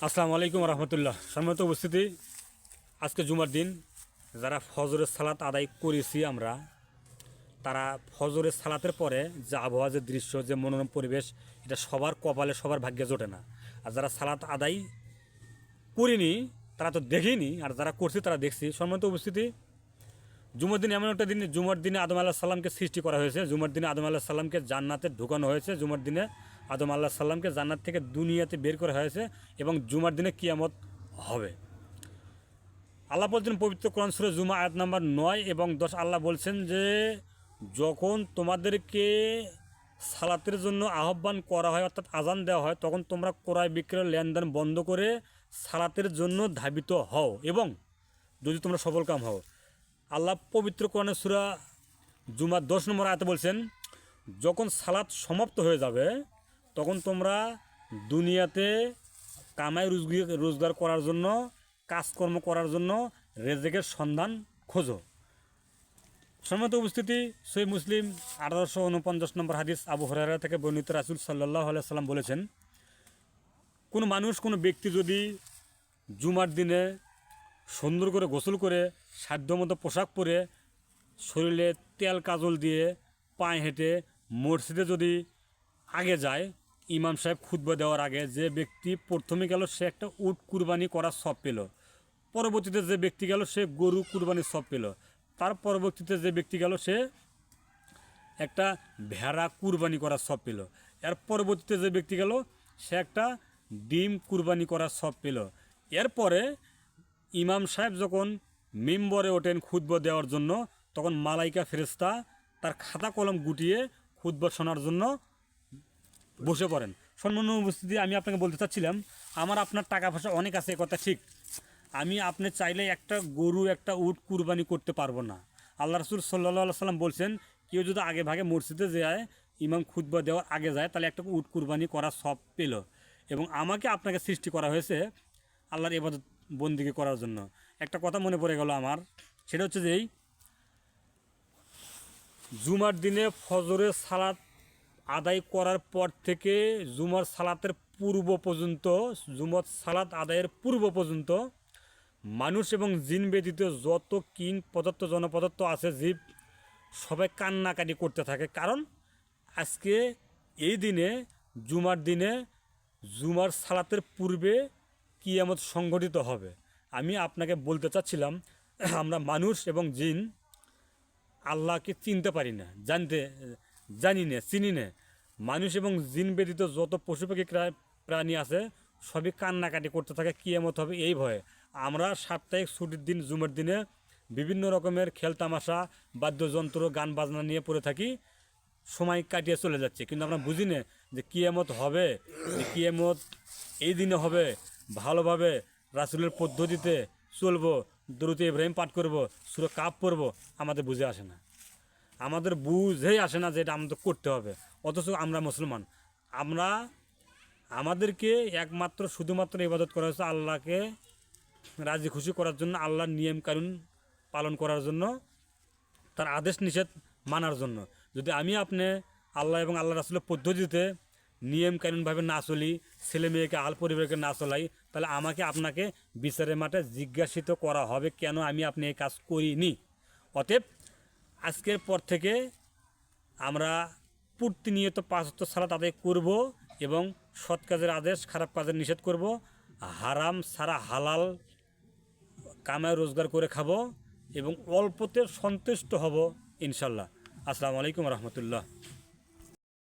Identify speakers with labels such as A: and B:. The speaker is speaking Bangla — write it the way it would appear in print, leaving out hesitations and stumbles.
A: আসসালামু আলাইকুম রহমতুল্লাহ। সম্মানিত উপস্থিতি, আজকে জুমার দিন যারা ফজরের সালাত আদায় করেছি আমরা, তারা ফজরের সালাতের পরে যে আবহাওয়া, যে দৃশ্য, যে মনোরম পরিবেশ, এটা সবার কপালে, সবার ভাগ্যে জোটে না। আর যারা সালাত আদায় করিনি তারা তো দেখেনি, আর যারা করছি তারা দেখছি। সম্মানিত উপস্থিতি, জুমার দিন এমন একটা দিন, জুমার দিনে আদম আল্লাহ সাল্লামকে সৃষ্টি করা হয়েছে, জুমার দিনে আদম আল্লাহ সাল্লামকে জান্নাতে ঢুকানো হয়েছে, জুমার দিনে আদম আল্লাহ সাল্লামকে জান্নাত থেকে দুনিয়াতে বের করা হয়েছে, এবং জুমার দিনে কিয়ামত হবে। আল্লাহ বলছেন পবিত্র কোরআন সূরা জুমা আয়াত নাম্বার 9 এবং 10, আল্লাহ বলছেন যে যখন তোমাদেরকে সালাতের জন্য আহ্বান করা হয়, অর্থাৎ আজান দেওয়া হয়, তখন তোমরা ক্রয় বিক্রয় লেনদেন বন্ধ করে সালাতের জন্য ধাবিত হও, এবং যদি তোমরা সফলকাম হও। আল্লাহ পবিত্র কোরআনের সূরা জুমা 10 নম্বর আয়াতে বলছেন, যখন সালাত সমাপ্ত হয়ে যাবে তখন তোমরা দুনিয়াতে কামাই রোজগার করার জন্য, কাজকর্ম করার জন্য রেজেকের সন্ধান খোঁজো। সম্মানিত উপস্থিতি, সহিহ মুসলিম 1849 নম্বর হাদিস, আবু হুরায়রা থেকে বর্ণিত, রাসূল সাল্লাল্লাহু আলাইহি সাল্লাম বলেছেন, কোনো মানুষ, কোনো ব্যক্তি যদি জুমার দিনে সুন্দর করে গোসল করে, সাধ্যমতো পোশাক পরে, শরীরে তেল কাজল দিয়ে, পায়ে হেঁটে মসজিদে যদি আগে যায়, ইমাম সাহেব খুতবা দেওয়ার আগে, যে ব্যক্তি প্রথমে গেল সে একটা উট কুরবানি করার সব পেল, পরবর্তীতে যে ব্যক্তি গেল সে গরু কুরবানির সব পেল, তার পরবর্তীতে যে ব্যক্তি গেল সে একটা ভেড়া কুরবানি করার সব পেল, এর পরবর্তীতে যে ব্যক্তি গেল সে একটা ডিম কুরবানি করার সব পেল। এরপরে ইমাম সাহেব যখন মিম্বরে ওঠেন খুতবা দেওয়ার জন্য, তখন মালাইকা ফেরেশতা তার খাতা কলম গুটিয়ে খুতবা শোনার জন্য বসে পড়েন। সম্মান্য উপস্থিতি, আমি আপনাকে বলতে চাচ্ছিলাম, আমার আপনার টাকা পয়সা অনেক আছে, কথা ঠিক। আমি আপনি চাইলে একটা গরু, একটা উট কুরবানি করতে পারবো না। আল্লাহ রাসূল সাল্লাল্লাহু সাল্লাম বলছেন, কেউ যদি আগে ভাগে মসজিদে যায়, ইমাম খুতবা দেওয়ার আগে যায়, তাহলে একটা উট কুরবানি করার সব পেল। এবং আমাকে আপনাকে সৃষ্টি করা হয়েছে আল্লাহর ইবাদত বন্দিকে করার জন্য। একটা কথা মনে পড়ে গেল আমার, সেটা হচ্ছে যে এই জুমার দিনে ফজরের সালাত আদায় করার পর থেকে জুমার সালাতের পূর্ব পর্যন্ত, জুমার সালাত আদায়ের পূর্ব পর্যন্ত মানুষ এবং জিন ব্যতীত যত কিন পদার্থ, জনপদার্থ আছে, জীব, সবাই কান্নাকাটি করতে থাকে। কারণ আজকে এই দিনে, জুমার দিনে, জুমার সালাতের পূর্বে কিয়ামত সংঘটিত হবে। আমি আপনাকে বলতে চাচ্ছিলাম, আমরা মানুষ এবং জিন আল্লাহকে চিনতে পারি না, জানি না, চিনি না। মানুষ এবং জিন ব্যতীত যত পশু পাখি প্রাণী আছে সবই কান্নাকাটি করতে থাকে কিয়ামত হবে এই ভয়ে। আমরা সাপ্তাহিক ছুটির দিন জুমার দিনে বিভিন্ন রকমের খেলতামাশা, বাদ্যযন্ত্র, গান বাজনা নিয়ে পড়ে থাকি, সময় কাটিয়ে চলে যাচ্ছে, কিন্তু আমরা বুঝি না যে কিয়ামত হবে, যে কিয়ামত এই দিনে হবে। ভালোভাবে রাসূলের পদ্ধতিতে চলবো, দরুদ ইব্রাহিম পাঠ করব, সূরা কাফ পড়ব, আমাদের বুঝে আসে না, আমাদের বুঝেই আসে না যে এটা আমাদের করতে হবে। অথচ আমরা মুসলমান, আমরা, আমাদেরকে একমাত্র শুধুমাত্র ইবাদত করা হয়েছে আল্লাহকে রাজি খুশি করার জন্য, আল্লাহর নিয়ম কানুন পালন করার জন্য, তার আদেশ নিষেধ মানার জন্য। যদি আমি আপনি আল্লাহ এবং আল্লাহ রাসূলের পদ্ধতিতে নিয়ম কানুনভাবে না চলি, ছেলে মেয়েকে, আল পরিবারকে না চলাই, তাহলে আমাকে আপনাকে বিচারের মাঠে জিজ্ঞাসিত করা হবে কেন আমি আপনি এই কাজ করিনি। অতএব আজকের পর থেকে আমরা প্রতিনিয়ত 5 ওয়াক্ত সালাত আদায় করব, এবং সৎ কাজের আদেশ, খারাপ কাজের নিষেধ করব, হারাম ছাড়া হালাল কামাই রোজগার করে খাবো, এবং অল্পতে সন্তুষ্ট হব ইনশাল্লাহ। আসসালামু আলাইকুম রহমতুল্লাহ।